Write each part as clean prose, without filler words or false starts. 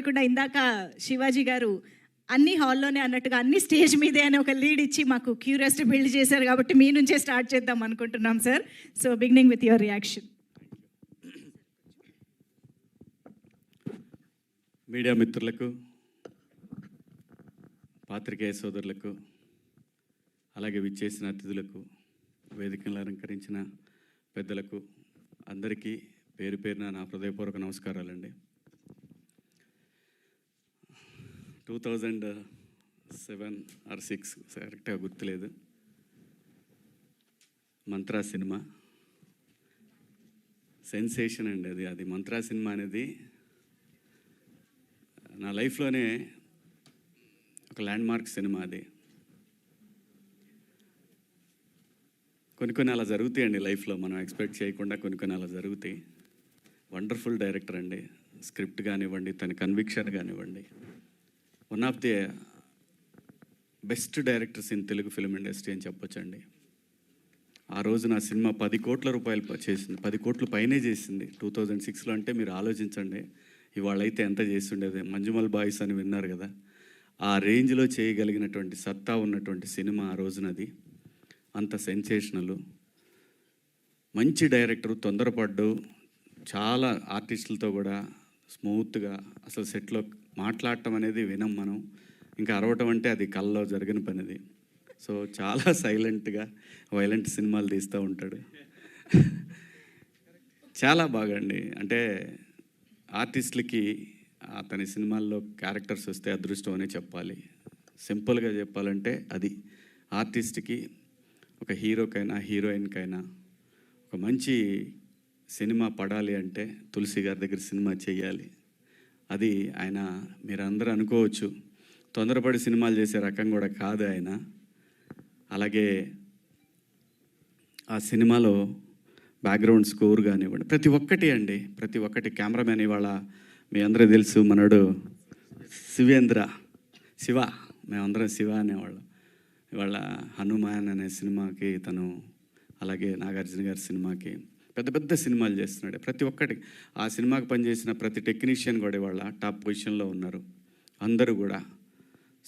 కాకుండా ఇందాక శివాజీ గారు అన్ని హాల్లోనే అన్నట్టుగా అన్ని స్టేజ్ మీదే అని ఒక లీడ్ ఇచ్చి మాకు క్యూరియాసిటీ బిల్డ్ చేశారు కాబట్టి మీ నుంచే స్టార్ట్ చేద్దాం అనుకుంటున్నాం sir. So beginning with your reaction. Media మిత్రులకు, పాత్రికేయ సోదరులకు, అలాగే విచ్చేసిన అతిథులకు, వేదికలను అలంకరించిన పెద్దలకు అందరికీ పేరు పేరున నా హృదయపూర్వక నమస్కారాలండి. 2007 or 6 కరెక్ట్గా గుర్తులేదు, మంత్రా సినిమా సెన్సేషన్ అండి. అది మంత్రా సినిమా అనేది నా లైఫ్లోనే ఒక ల్యాండ్మార్క్ సినిమా. అది కొన్ని అలా జరుగుతాయండి లైఫ్లో, మనం ఎక్స్పెక్ట్ చేయకుండా కొన్ని అలా జరుగుతాయి. వండర్ఫుల్ డైరెక్టర్ అండి. స్క్రిప్ట్ కానివ్వండి, తన కన్విక్షన్ కానివ్వండి, one of the best directors in Telugu film industry అని చెప్పొచ్చండి. ఆ రోజు నా సినిమా 10 కోట్ల రూపాయలు చేసింది, 10 కోట్ల పైనే చేసింది 2006లో. అంటే మీరు ఆలోచించండి, ఇవాళ అయితే ఎంత చేస్తుండేది. మంజుమల్ బాయ్స్ అని విన్నారు కదా, ఆ రేంజ్లో చేయగలిగినటువంటి సత్తా ఉన్నటువంటి సినిమా ఆ రోజునది. అంత సెన్సేషనల్, మంచి డైరెక్టరు, తొందరపడ్డు, చాలా ఆర్టిస్టులతో కూడా స్మూత్గా అసలు సెట్లో మాట్లాడటం అనేది వినం మనం. ఇంకా అరవటం అంటే అది కళ్ళలో జరిగిన పనిది. సో చాలా సైలెంట్గా వైలెంట్ సినిమాలు తీస్తూ ఉంటాడు. చాలా బాగా అండి. అంటే ఆర్టిస్టులకి అతని సినిమాల్లో క్యారెక్టర్స్ వస్తే అదృష్టం అనే చెప్పాలి. సింపుల్గా చెప్పాలంటే అది ఆర్టిస్ట్కి, ఒక హీరోకైనా హీరోయిన్కైనా ఒక మంచి సినిమా పడాలి అంటే తులసి గారి దగ్గర సినిమా చేయాలి. అది ఆయన, మీరందరూ అనుకోవచ్చు తొందరపడి సినిమాలు చేసే రకం కూడా కాదు ఆయన. అలాగే ఆ సినిమాలో బ్యాక్గ్రౌండ్ స్కోర్ కానివ్వండి, ప్రతి ఒక్కటి అండి, ప్రతి ఒక్కటి. కెమెరామెన్ ఇవాళ మీ అందరూ తెలుసు, మనోడు శివ, మేమందరం శివ అనేవాళ్ళం. ఇవాళ హనుమాన్ అనే సినిమాకి తను, అలాగే నాగార్జున గారి సినిమాకి పెద్ద సినిమాలు చేస్తున్నాడు. ప్రతి ఒక్కటి ఆ సినిమాకి పనిచేసిన ప్రతి టెక్నీషియన్ కూడా ఇవాళ టాప్ పొజిషన్లో ఉన్నారు అందరూ కూడా.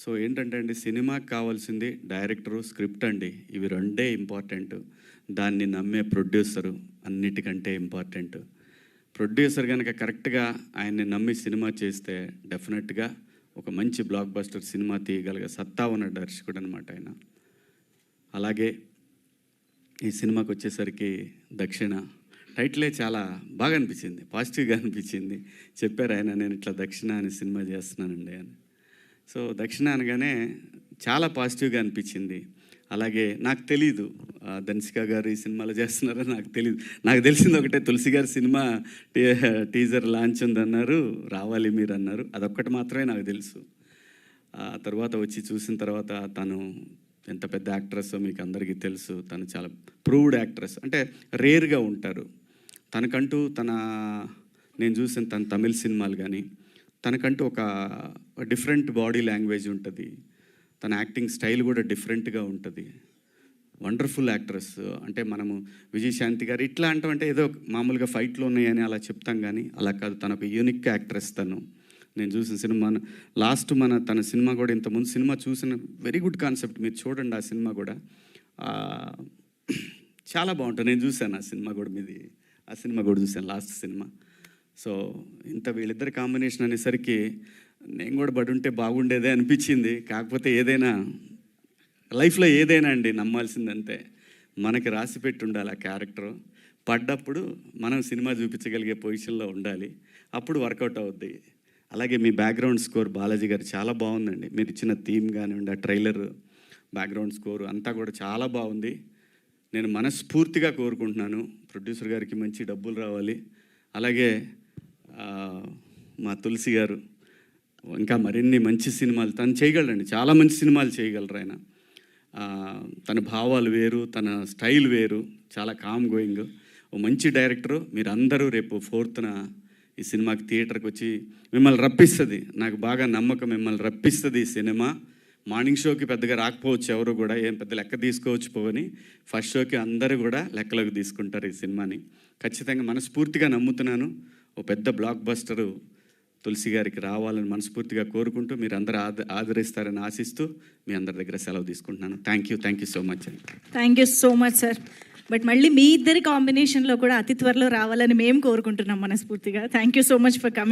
సో ఏంటంటే అండి, సినిమాకి కావాల్సింది డైరెక్టరు, స్క్రిప్ట్ అండి. ఇవి రెండే ఇంపార్టెంట్. దాన్ని నమ్మే ప్రొడ్యూసరు అన్నిటికంటే ఇంపార్టెంట్. ప్రొడ్యూసర్ కనుక కరెక్ట్గా ఆయన్ని నమ్మి సినిమా చేస్తే డెఫినెట్గా ఒక మంచి బ్లాక్ బస్టర్ సినిమా తీయగలిగే సత్తా ఉన్న దర్శకుడు అనమాట ఆయన. అలాగే ఈ సినిమాకి వచ్చేసరికి దక్షిణ టైటిలే చాలా బాగా అనిపించింది, పాజిటివ్గా అనిపించింది. చెప్పారు ఆయన, నేను ఇట్లా దక్షిణ అనే సినిమా చేస్తున్నానండి అని. సో దక్షిణ అనగానే చాలా పాజిటివ్గా అనిపించింది. అలాగే నాకు తెలీదు ధన్సిక గారు ఈ సినిమాలో చేస్తున్నారో నాకు తెలియదు. నాకు తెలిసింది ఒకటే, తులసి గారి సినిమా టీజర్ లాంచ్ ఉందన్నారు, రావాలి మీరు అన్నారు. అదొక్కటి మాత్రమే నాకు తెలుసు. తర్వాత వచ్చి చూసిన తర్వాత తను ఎంత పెద్ద యాక్ట్రెస్ మీకు అందరికీ తెలుసు. తను చాలా ప్రూవ్డ్ యాక్ట్రెస్, అంటే రేర్గా ఉంటారు. తనకంటూ నేను చూసిన తన తమిళ సినిమాలు కానీ, తనకంటూ ఒక డిఫరెంట్ బాడీ లాంగ్వేజ్ ఉంటుంది. తన యాక్టింగ్ స్టైల్ కూడా డిఫరెంట్గా ఉంటుంది. Wonderful actress. అంటే మనము విజయశాంతి గారు ఇట్లా అంటామంటే ఏదో మామూలుగా ఫైట్లు ఉన్నాయని అలా చెప్తాం, కానీ అలా కాదు. తన ఒక యూనిక్ యాక్ట్రెస్ తను. నేను చూసిన సినిమా లాస్ట్ తన సినిమా కూడా, ఇంతకుముందు సినిమా చూసిన వెరీ గుడ్ కాన్సెప్ట్, మీరు చూడండి. ఆ సినిమా కూడా చాలా బాగుంటుంది. నేను చూశాను ఆ సినిమా కూడా చూశాను, లాస్ట్ సినిమా. సో ఇంత వీళ్ళిద్దరి కాంబినేషన్ అనేసరికి నేను కూడా పడి ఉంటే బాగుండేదే అనిపించింది. కాకపోతే ఏదైనా లైఫ్లో ఏదైనా అండి నమ్మాల్సిందంతే, మనకి రాసి పెట్టి ఉండాలి. ఆ క్యారెక్టర్ పడ్డప్పుడు మనం సినిమా చూపించగలిగే పొజిషన్లో ఉండాలి, అప్పుడు వర్కౌట్ అవుద్ది. అలాగే మీ బ్యాక్గ్రౌండ్ స్కోర్ బాలాజీ గారు చాలా బాగుందండి. మీరు ఇచ్చిన థీమ్ కానివ్వండి, ఆ ట్రైలర్, బ్యాక్గ్రౌండ్ స్కోర్ అంతా కూడా చాలా బాగుంది. నేను మనస్ఫూర్తిగా కోరుకుంటున్నాను ప్రొడ్యూసర్ గారికి మంచి డబ్బులు రావాలి. అలాగే మా తులసి గారు ఇంకా మరిన్ని మంచి సినిమాలు తను చేయగలరండి, చాలా మంచి సినిమాలు చేయగలరు ఆయన. తన భావాలు వేరు, తన స్టైల్ వేరు, చాలా కామ్ గోయింగ్, ఓ మంచి డైరెక్టరు. మీరందరూ రేపు 4th ఈ సినిమాకి థియేటర్కి వచ్చి మిమ్మల్ని రప్పిస్తుంది. నాకు బాగా నమ్మకం, మిమ్మల్ని రప్పిస్తుంది ఈ సినిమా. మార్నింగ్ షోకి పెద్దగా రాకపోవచ్చు, ఎవరు కూడా ఏం పెద్ద లెక్క తీసుకోవచ్చు పోవని, ఫస్ట్ షోకి అందరూ కూడా లెక్కలోకి తీసుకుంటారు ఈ సినిమాని. ఖచ్చితంగా మనస్ఫూర్తిగా నమ్ముతున్నాను, ఓ పెద్ద బ్లాక్ బస్టరు తులసి గారికి రావాలని మనస్ఫూర్తిగా కోరుకుంటూ మీరు అందరూ ఆదరిస్తారని ఆశిస్తూ మీ అందరి దగ్గర సెలవు తీసుకుంటున్నాను. థ్యాంక్ యూ సో మచ్ అండి. Thank you so much sir. But మళ్ళీ మీ ఇద్దరి కాంబినేషన్లో కూడా అతి త్వరలో రావాలని మేము కోరుకుంటున్నాం మనస్ఫూర్తిగా. Thank you so much for coming.